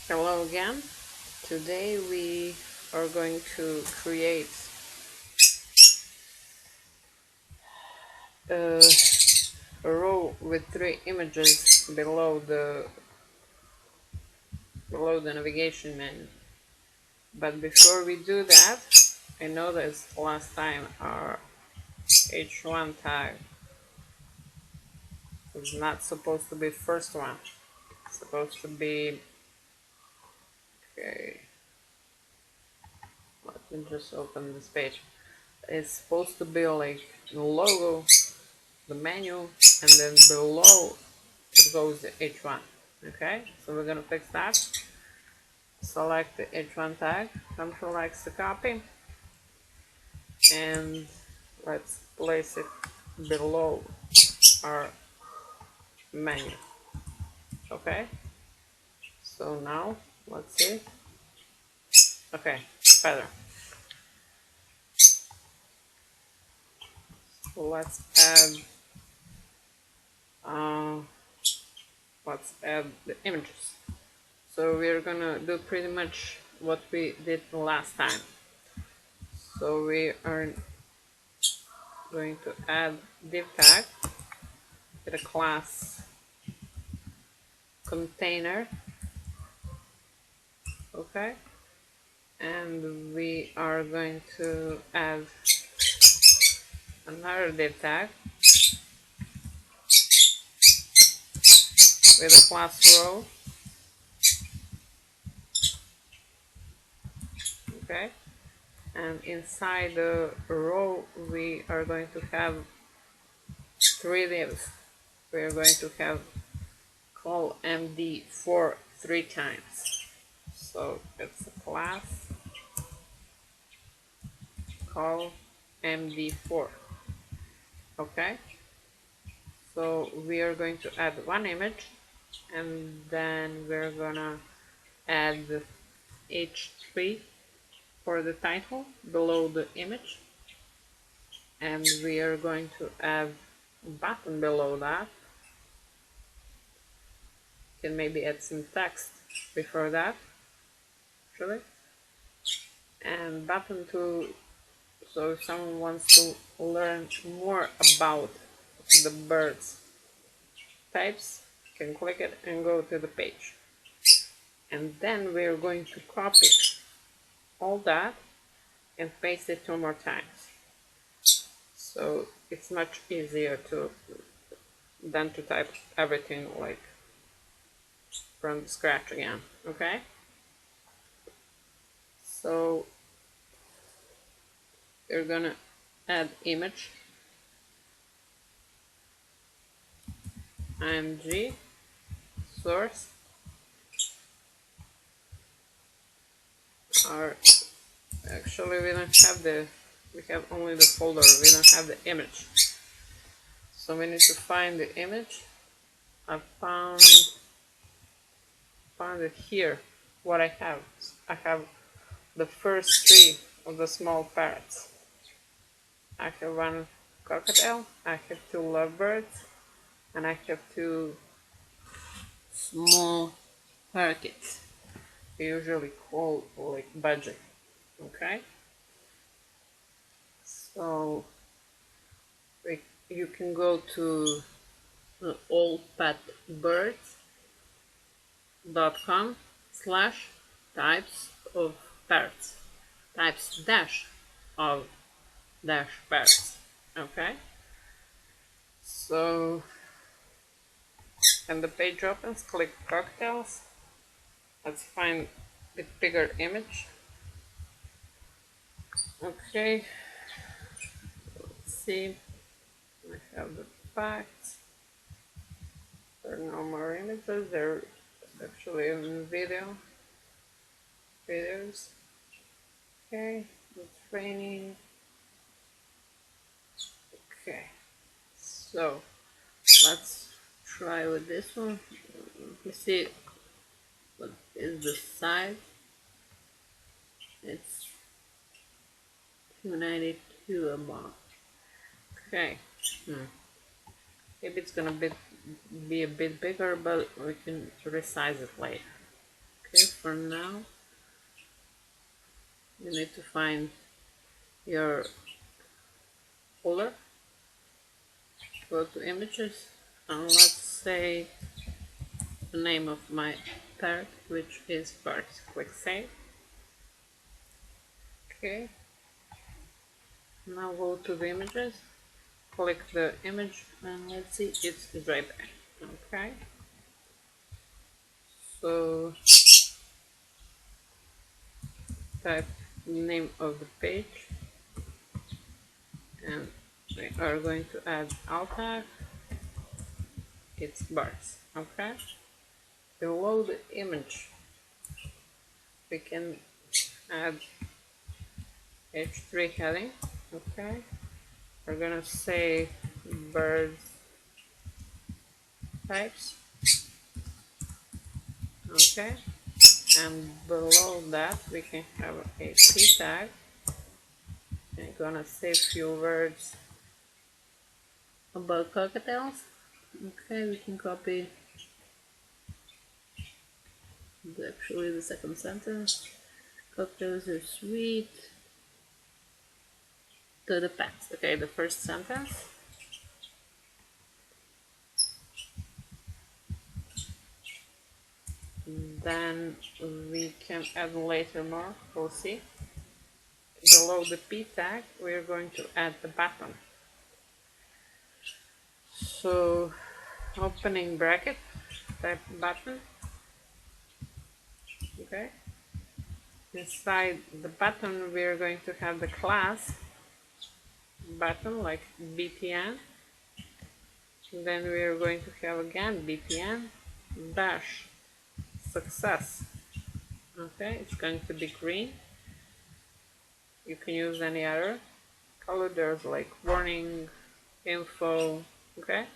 Hello again. Today we are going to create a, a row with three images below the navigation menu. But before we do that, I noticed last time our H1 tag was not supposed to be first one. It's supposed to be, okay, let me just open this page. It's supposed to be like the logo, the menu, and then below it goes the H1. Okay, so we're gonna fix that. Select the H1 tag, Ctrl X to copy, and let's place it below our menu. Okay, so now let's see. Okay, better. So uh, let's add the images. So we're gonna do pretty much what we did last time. So we are going to add div tag with a class container. Okay, and we are going to add another div tag with a class row. Okay, and inside the row we are going to have three divs. We are going to have call md4 three times. So it's a class call md4. Okay, so we are going to add one image, and then we're gonna add the h3 for the title below the image, and we are going to add a button below that. Can maybe add some text before that actually, and button to, so if someone wants to learn more about the birds types, can click it and go to the page. And then we're going to copy all that and paste it two more times, so it's much easier to than to type everything like from scratch again. Okay, so you're gonna add image img source, or actually we don't have we have only the folder, we don't have the image, so we need to find the image. I found it here. What I have the first three of the small parrots. I have one cockatiel, I have two lovebirds, and I have two small parakeets. We usually call like budget. Okay, so you can go to allpetbirds.com/types of parrots, types dash of dash parrots. Okay, so when the page opens, click cocktails. Let's find a bigger image. Okay, let's see. I have the facts. There are no more images. They're actually in videos. Okay, it's raining. Okay, so let's try with this one. Let me see what is the size. It's 292 about. Okay, maybe it's gonna be a bit bigger, but we can resize it later. Okay, for now you need to find your folder, go to images, and let's say the name of my parrot, which is Bart. Click save. Okay, now go to the images, click the image, and let's see, it's JPEG. Okay, so type the name of the page, and we are going to add alt tag. It's bars. Okay, below the image we can add h3 heading. Okay, we're gonna say birds types. Okay, and below that we can have a p tag. I'm gonna say a few words about cocktails. Okay, we can copy actually the second sentence. Cocktails are sweet to the pets. Okay, the first sentence. Then we can add later more, we'll see. Below the p tag we are going to add the button. So opening bracket, type button. Okay, inside the button we are going to have the class button like btn. Then we are going to have again btn dash success. Okay, it's going to be green. You can use any other color. There's like warning, info. Okay,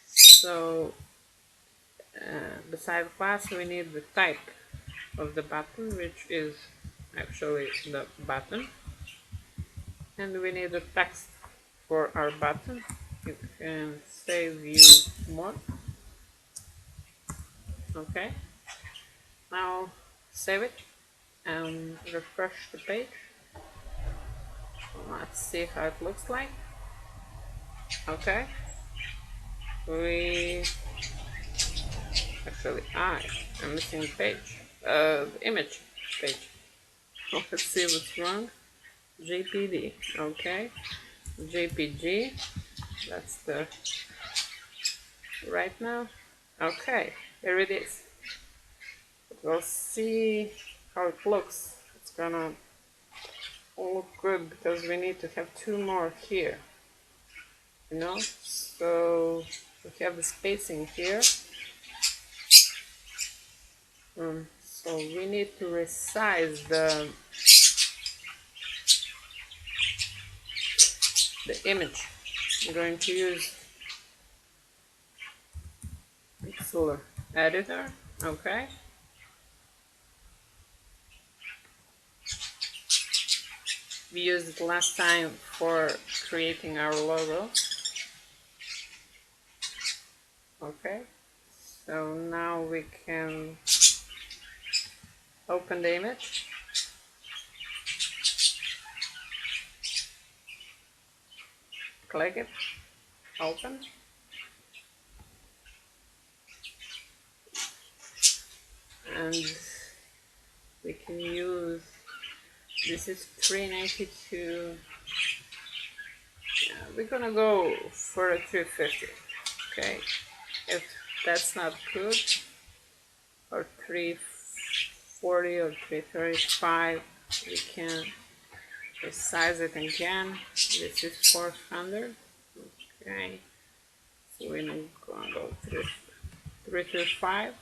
so beside class we need the type of the button, which is actually the button, and we need the text for our button. You can say view more. Okay, now save it and refresh the page. Let's see how it looks like. Okay, we actually I'm missing the page, the image page. Let's see what's wrong. JPD. Okay, JPG. That's the right now. Okay, here it is. We'll see how it looks. It's gonna look good because we need to have two more here. You know, so we have the spacing here. So we need to resize the image. I'm going to use Pixel Editor. Okay. We used it last time for creating our logo. Okay. So now we can open the image. Click it. Open. And we can use, this is 392. We're gonna go for a 350. Okay, if that's not good, or 340 or 335, we can resize it again. This is 400. Okay, so we're gonna go 335.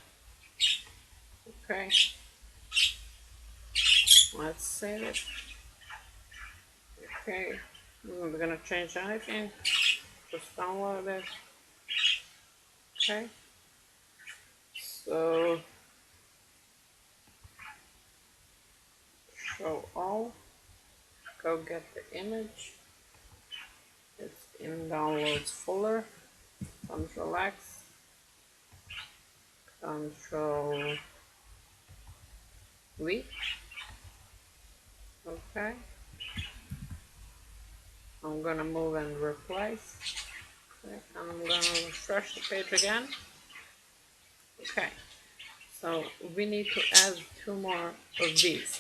Okay, let's save it. Okay, we're not gonna change anything, just download it. Okay, so show all, go get the image. It's in downloads folder. Control X, Control V. Okay. I'm gonna move and replace. Okay. And I'm gonna refresh the page again. Okay. So we need to add 2 more of these.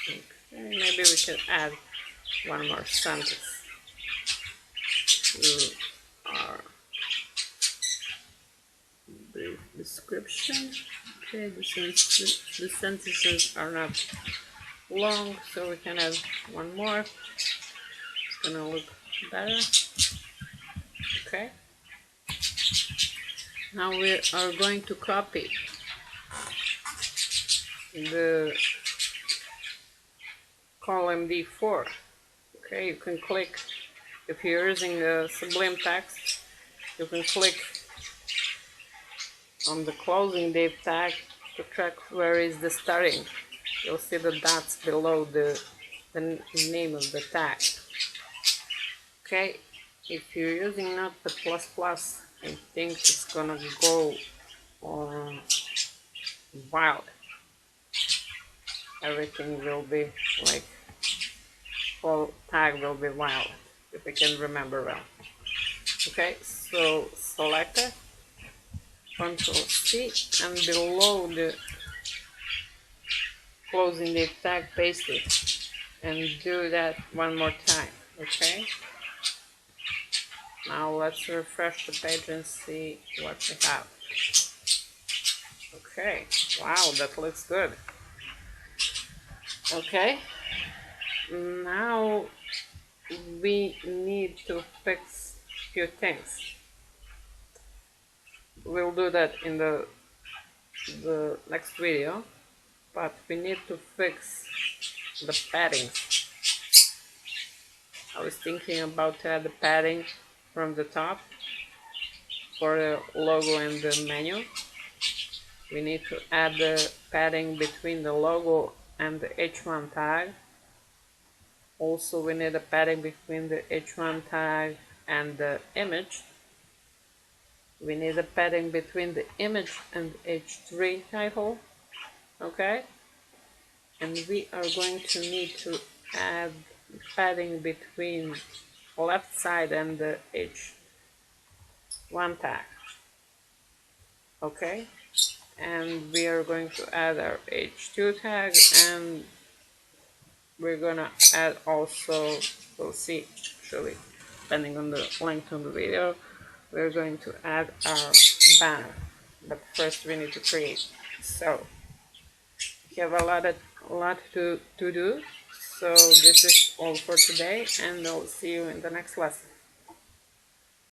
Okay. Maybe we can add 1 more sentence to our brief description. Okay, the sentences are not long, so we can add 1 more. It's gonna look better. Okay. Now we are going to copy the column D4. Okay, you can click, if you're using the Sublime Text, you can click on the closing div tag to check where is the starting. You'll see the dots below the name of the tag. Okay, if you're using Notepad++, I think it's gonna go on wild. Everything will be like, whole tag will be wild, if I can remember well. Okay, so select it, Ctrl C, and below the closing div tag, paste it, and do that 1 more time. Okay. Now let's refresh the page and see what we have. Okay, wow, that looks good. Okay, now we need to fix a few things. We'll do that in the next video, but we need to fix the padding. I was thinking about to add the padding from the top for the logo and the menu. We need to add the padding between the logo and the H1 tag. Also, we need a padding between the H1 tag and the image. We need a padding between the image and H3 title. Okay? And we are going to need to add padding between left side and the H1 tag. Okay? And we are going to add our H2 tag, and we're gonna add also, we'll see actually, depending on the length of the video, we're going to add our banner, but first we need to create. So we have a lot to do, so this is all for today, and I'll see you in the next lesson.